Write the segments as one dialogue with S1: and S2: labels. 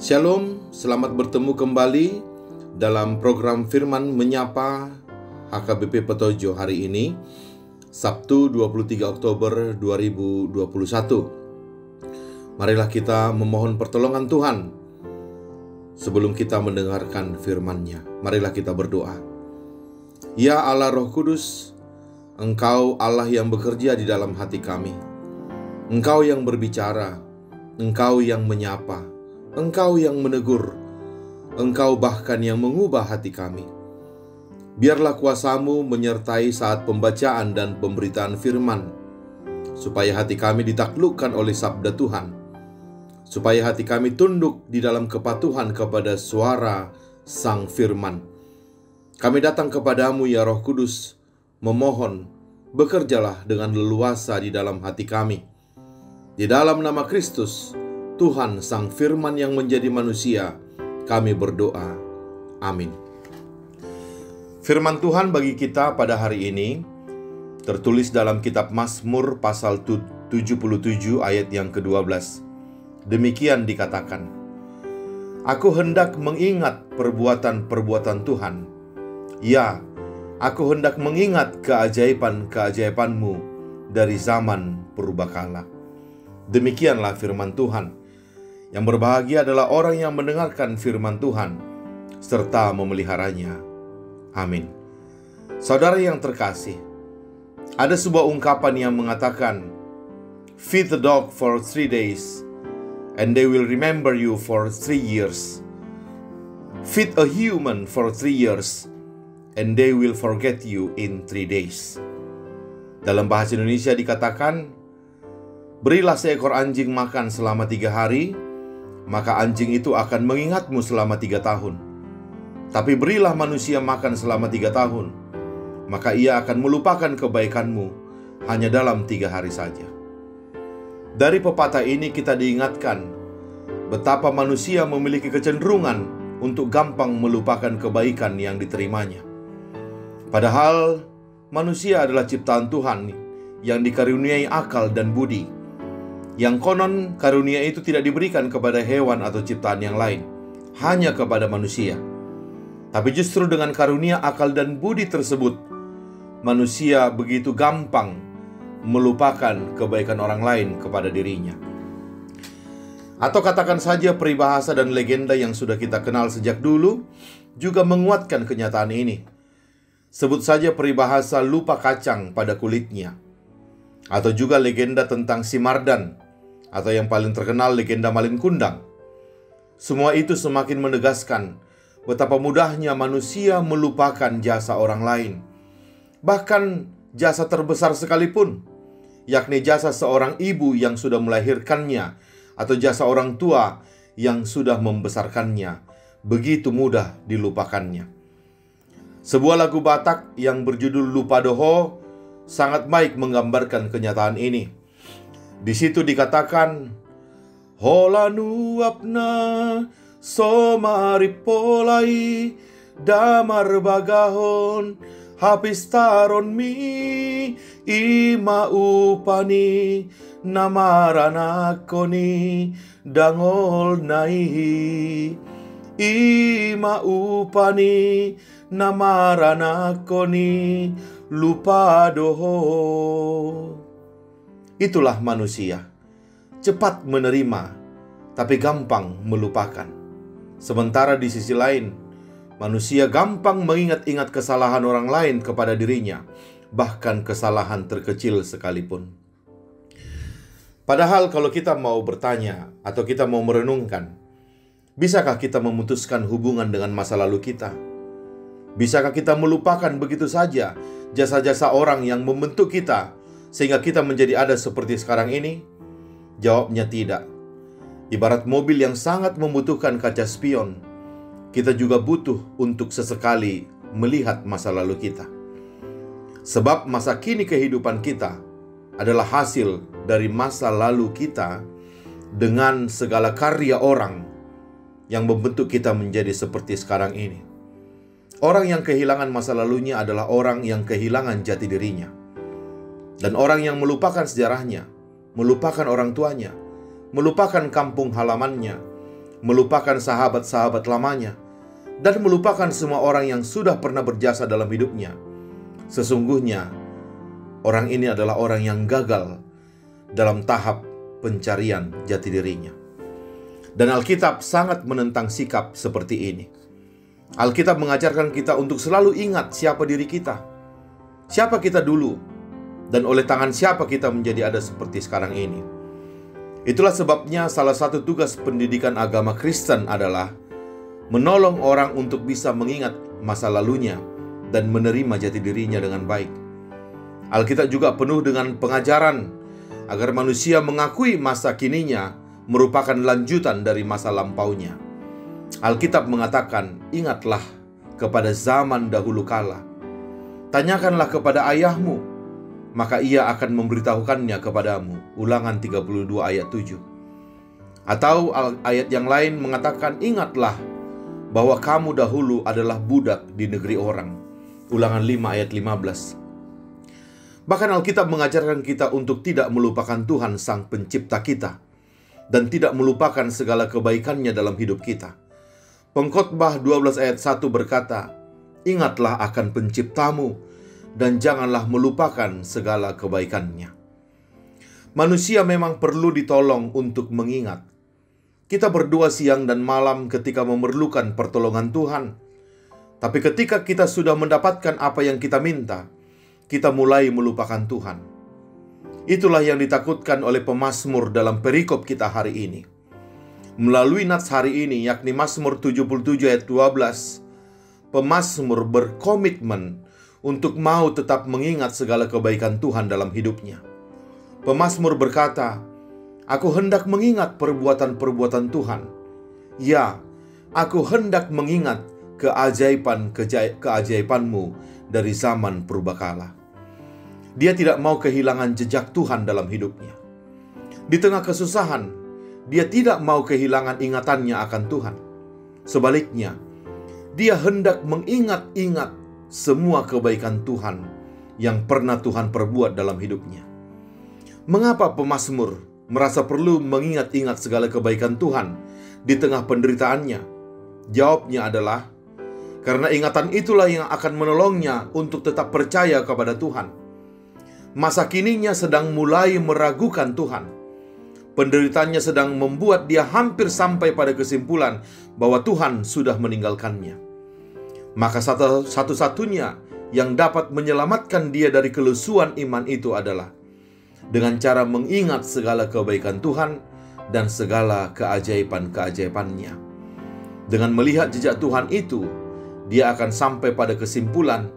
S1: Shalom, selamat bertemu kembali dalam program Firman Menyapa HKBP Petojo hari ini, Sabtu 23 Oktober 2021. Marilah kita memohon pertolongan Tuhan sebelum kita mendengarkan firman-Nya. Marilah kita berdoa. Ya Allah Roh Kudus, Engkau Allah yang bekerja di dalam hati kami. Engkau yang berbicara, Engkau yang menyapa, Engkau yang menegur, Engkau bahkan yang mengubah hati kami. Biarlah kuasa-Mu menyertai saat pembacaan dan pemberitaan firman, supaya hati kami ditaklukkan oleh sabda Tuhan, supaya hati kami tunduk di dalam kepatuhan kepada suara Sang Firman. Kami datang kepadamu ya Roh Kudus, memohon, bekerjalah dengan leluasa di dalam hati kami. Di dalam nama Kristus, Tuhan Sang Firman yang menjadi manusia, kami berdoa. Amin. Firman Tuhan bagi kita pada hari ini tertulis dalam kitab Mazmur pasal 77 ayat yang ke-12. Demikian dikatakan, Aku hendak mengingat perbuatan-perbuatan Tuhan. Ya, aku hendak mengingat keajaiban-keajaiban-Mu dari zaman purbakala. Demikianlah firman Tuhan. Yang berbahagia adalah orang yang mendengarkan firman Tuhan serta memeliharanya. Amin. Saudara yang terkasih, ada sebuah ungkapan yang mengatakan, Feed the dog for 3 days and they will remember you for 3 years. Feed a human for 3 years and they will forget you in 3 days. Dalam bahasa Indonesia dikatakan, berilah seekor anjing makan selama 3 hari, maka anjing itu akan mengingatmu selama 3 tahun. Tapi berilah manusia makan selama 3 tahun, maka ia akan melupakan kebaikanmu hanya dalam 3 hari saja. Dari pepatah ini kita diingatkan betapa manusia memiliki kecenderungan untuk gampang melupakan kebaikan yang diterimanya. Padahal manusia adalah ciptaan Tuhan yang dikaruniai akal dan budi, yang konon karunia itu tidak diberikan kepada hewan atau ciptaan yang lain, hanya kepada manusia. Tapi justru dengan karunia akal dan budi tersebut, manusia begitu gampang melupakan kebaikan orang lain kepada dirinya. Atau katakan saja peribahasa dan legenda yang sudah kita kenal sejak dulu juga menguatkan kenyataan ini. Sebut saja peribahasa lupa kacang pada kulitnya, atau juga legenda tentang si Mardan, atau yang paling terkenal legenda Malin Kundang. Semua itu semakin menegaskan betapa mudahnya manusia melupakan jasa orang lain, bahkan jasa terbesar sekalipun, yakni jasa seorang ibu yang sudah melahirkannya, atau jasa orang tua yang sudah membesarkannya, begitu mudah dilupakannya. Sebuah lagu Batak yang berjudul Lupa Doho sangat baik menggambarkan kenyataan ini. Di situ dikatakan, Hola nuapna somaripolai damar bagahon habis taron mi ima upani namaranakoni dangol naihi ima upani namaranakoni lupa doho. Itulah manusia, cepat menerima, tapi gampang melupakan. Sementara di sisi lain, manusia gampang mengingat-ingat kesalahan orang lain kepada dirinya, bahkan kesalahan terkecil sekalipun. Padahal kalau kita mau bertanya atau kita mau merenungkan, bisakah kita memutuskan hubungan dengan masa lalu kita? Bisakah kita melupakan begitu saja jasa-jasa orang yang membentuk kita sehingga kita menjadi ada seperti sekarang ini? Jawabnya tidak. Ibarat mobil yang sangat membutuhkan kaca spion, kita juga butuh untuk sesekali melihat masa lalu kita. Sebab masa kini kehidupan kita adalah hasil dari masa lalu kita dengan segala karya orang yang membentuk kita menjadi seperti sekarang ini. Orang yang kehilangan masa lalunya adalah orang yang kehilangan jati dirinya. Dan orang yang melupakan sejarahnya, melupakan orang tuanya, melupakan kampung halamannya, melupakan sahabat-sahabat lamanya, dan melupakan semua orang yang sudah pernah berjasa dalam hidupnya. Sesungguhnya, orang ini adalah orang yang gagal dalam tahap pencarian jati dirinya. Dan Alkitab sangat menentang sikap seperti ini. Alkitab mengajarkan kita untuk selalu ingat siapa diri kita, siapa kita dulu, dan oleh tangan siapa kita menjadi ada seperti sekarang ini. Itulah sebabnya salah satu tugas pendidikan agama Kristen adalah menolong orang untuk bisa mengingat masa lalunya dan menerima jati dirinya dengan baik. Alkitab juga penuh dengan pengajaran agar manusia mengakui masa kininya merupakan lanjutan dari masa lampaunya. Alkitab mengatakan, ingatlah kepada zaman dahulu kala. Tanyakanlah kepada ayahmu, maka ia akan memberitahukannya kepadamu. Ulangan 32 ayat 7. Atau ayat yang lain mengatakan, ingatlah bahwa kamu dahulu adalah budak di negeri orang. Ulangan 5 ayat 15. Bahkan Alkitab mengajarkan kita untuk tidak melupakan Tuhan Sang Pencipta kita, dan tidak melupakan segala kebaikannya dalam hidup kita. Pengkhotbah 12 ayat 1 berkata, ingatlah akan Penciptamu, dan janganlah melupakan segala kebaikannya. Manusia memang perlu ditolong untuk mengingat. Kita berdoa siang dan malam ketika memerlukan pertolongan Tuhan. Tapi ketika kita sudah mendapatkan apa yang kita minta, kita mulai melupakan Tuhan. Itulah yang ditakutkan oleh pemazmur dalam perikop kita hari ini. Melalui nats hari ini, yakni Mazmur 77 ayat 12, pemazmur berkomitmen untuk mau tetap mengingat segala kebaikan Tuhan dalam hidupnya. Pemazmur berkata, aku hendak mengingat perbuatan-perbuatan Tuhan. Ya, aku hendak mengingat keajaiban-keajaibanmu dari zaman purbakala. Dia tidak mau kehilangan jejak Tuhan dalam hidupnya. Di tengah kesusahan, dia tidak mau kehilangan ingatannya akan Tuhan. Sebaliknya, dia hendak mengingat-ingat semua kebaikan Tuhan yang pernah Tuhan perbuat dalam hidupnya. Mengapa pemazmur merasa perlu mengingat-ingat segala kebaikan Tuhan di tengah penderitaannya? Jawabnya adalah, karena ingatan itulah yang akan menolongnya untuk tetap percaya kepada Tuhan. Masa kininya sedang mulai meragukan Tuhan. Penderitaannya sedang membuat dia hampir sampai pada kesimpulan bahwa Tuhan sudah meninggalkannya. Maka satu-satunya yang dapat menyelamatkan dia dari kelusuan iman itu adalah dengan cara mengingat segala kebaikan Tuhan dan segala keajaiban-keajaibannya. Dengan melihat jejak Tuhan itu, dia akan sampai pada kesimpulan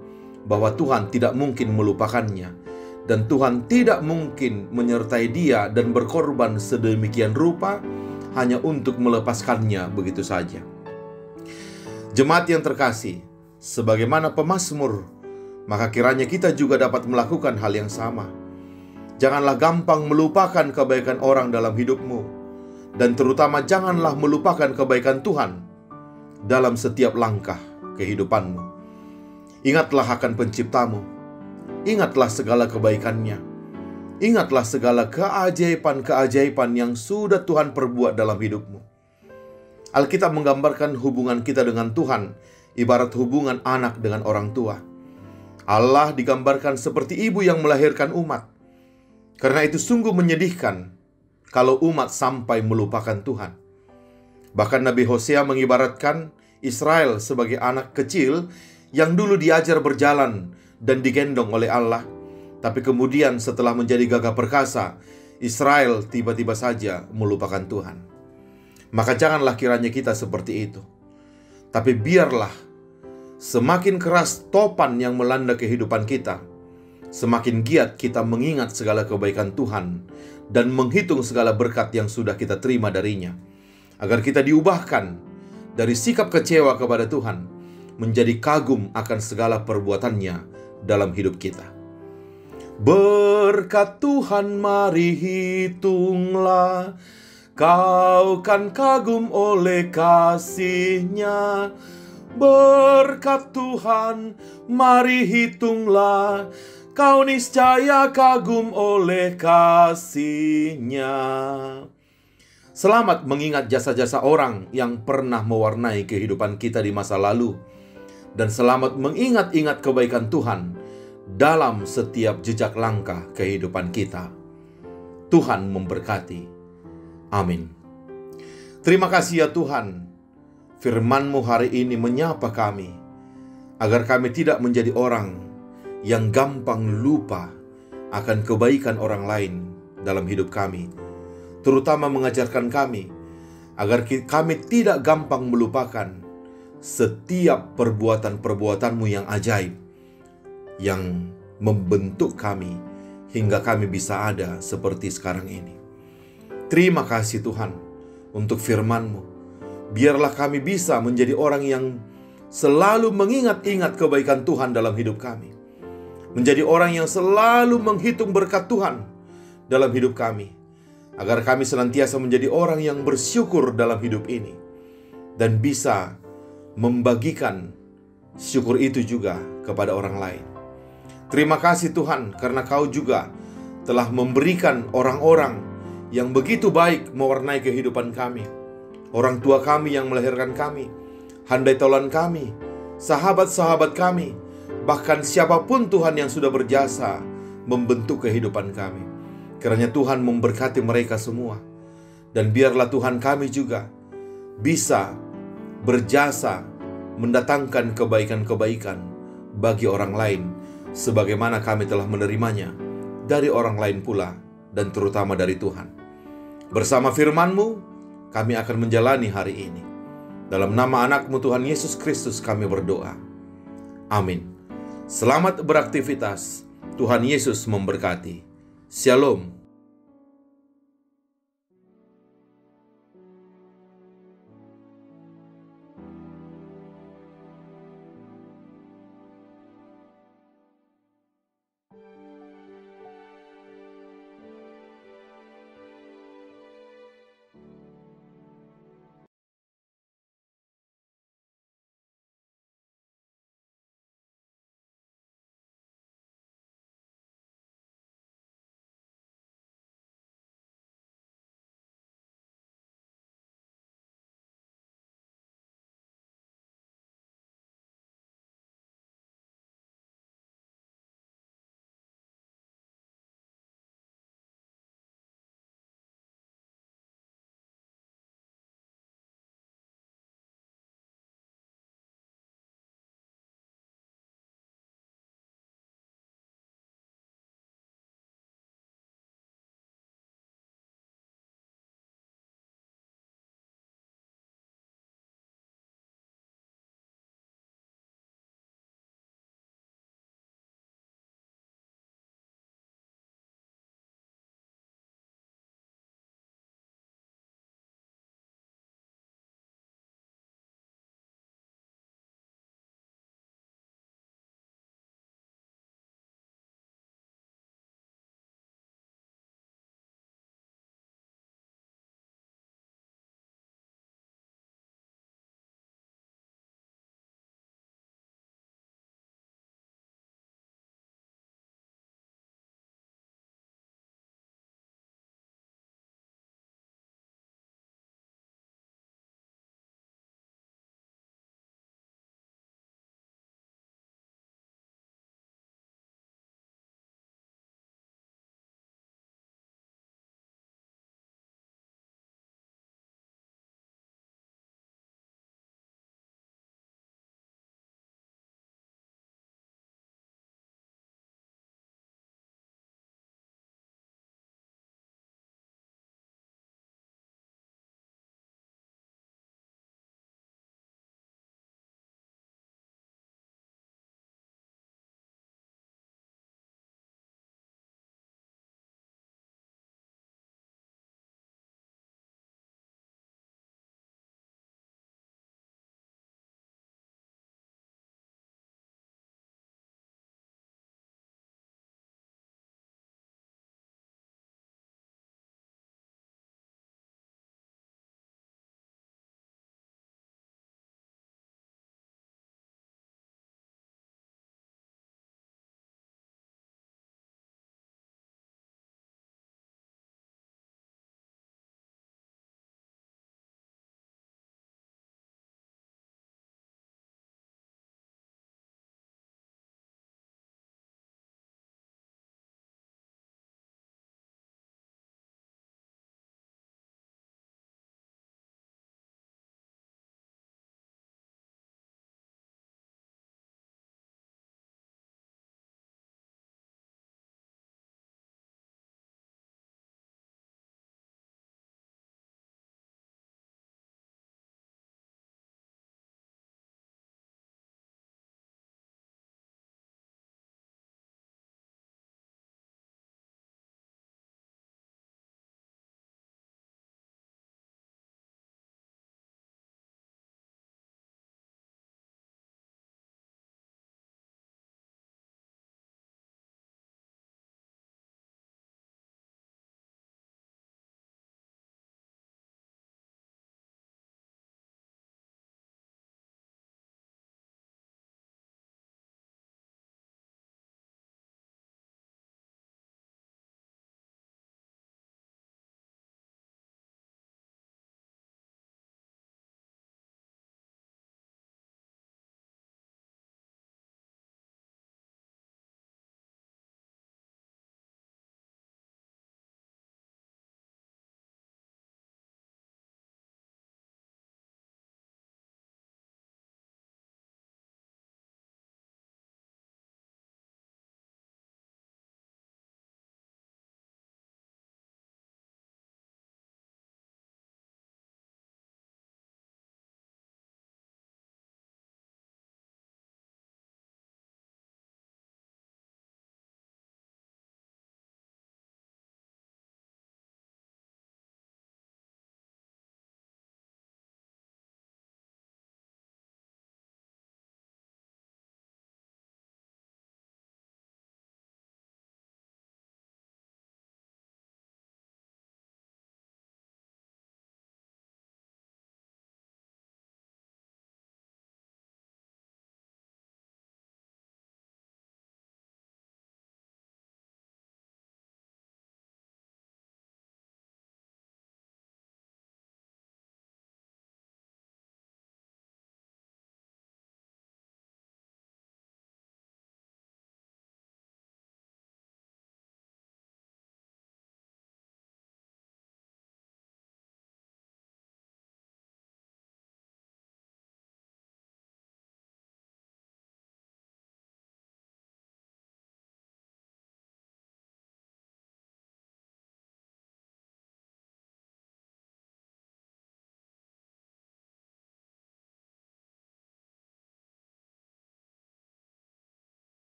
S1: bahwa Tuhan tidak mungkin melupakannya, dan Tuhan tidak mungkin menyertai dia dan berkorban sedemikian rupa hanya untuk melepaskannya begitu saja. Jemaat yang terkasih, sebagaimana pemazmur, maka kiranya kita juga dapat melakukan hal yang sama. Janganlah gampang melupakan kebaikan orang dalam hidupmu, dan terutama janganlah melupakan kebaikan Tuhan dalam setiap langkah kehidupanmu. Ingatlah akan Penciptamu. Ingatlah segala kebaikannya. Ingatlah segala keajaiban-keajaiban yang sudah Tuhan perbuat dalam hidupmu. Alkitab menggambarkan hubungan kita dengan Tuhan ibarat hubungan anak dengan orang tua. Allah digambarkan seperti ibu yang melahirkan umat. Karena itu sungguh menyedihkan kalau umat sampai melupakan Tuhan. Bahkan Nabi Hosea mengibaratkan Israel sebagai anak kecil yang dulu diajar berjalan dan digendong oleh Allah, tapi kemudian setelah menjadi gagah perkasa, Israel tiba-tiba saja melupakan Tuhan. Maka janganlah kiranya kita seperti itu. Tapi biarlah semakin keras topan yang melanda kehidupan kita, semakin giat kita mengingat segala kebaikan Tuhan dan menghitung segala berkat yang sudah kita terima darinya, agar kita diubahkan dari sikap kecewa kepada Tuhan menjadi kagum akan segala perbuatannya dalam hidup kita. Berkat Tuhan mari hitunglah, kau kan kagum oleh kasih-Nya. Berkat Tuhan mari hitunglah, kau niscaya kagum oleh kasih-Nya. Selamat mengingat jasa-jasa orang yang pernah mewarnai kehidupan kita di masa lalu. Dan selamat mengingat-ingat kebaikan Tuhan dalam setiap jejak langkah kehidupan kita. Tuhan memberkati. Amin. Terima kasih ya Tuhan, firman-Mu hari ini menyapa kami, agar kami tidak menjadi orang yang gampang lupa akan kebaikan orang lain dalam hidup kami. Terutama mengajarkan kami, agar kami tidak gampang melupakan setiap perbuatan-perbuatan-Mu yang ajaib, yang membentuk kami hingga kami bisa ada seperti sekarang ini. Terima kasih Tuhan untuk firman-Mu. Biarlah kami bisa menjadi orang yang selalu mengingat-ingat kebaikan Tuhan dalam hidup kami. Menjadi orang yang selalu menghitung berkat Tuhan dalam hidup kami. Agar kami senantiasa menjadi orang yang bersyukur dalam hidup ini. Dan bisa membagikan syukur itu juga kepada orang lain. Terima kasih Tuhan, karena Kau juga telah memberikan orang-orang yang begitu baik mewarnai kehidupan kami. Orang tua kami yang melahirkan kami, handai taulan kami, sahabat-sahabat kami, bahkan siapapun Tuhan yang sudah berjasa membentuk kehidupan kami. Kiranya Tuhan memberkati mereka semua. Dan biarlah Tuhan kami juga bisa berjasa mendatangkan kebaikan-kebaikan bagi orang lain, sebagaimana kami telah menerimanya dari orang lain pula, dan terutama dari Tuhan. Bersama firman-Mu, kami akan menjalani hari ini. Dalam nama anak-Mu Tuhan Yesus Kristus kami berdoa. Amin. Selamat beraktivitas. Tuhan Yesus memberkati. Shalom.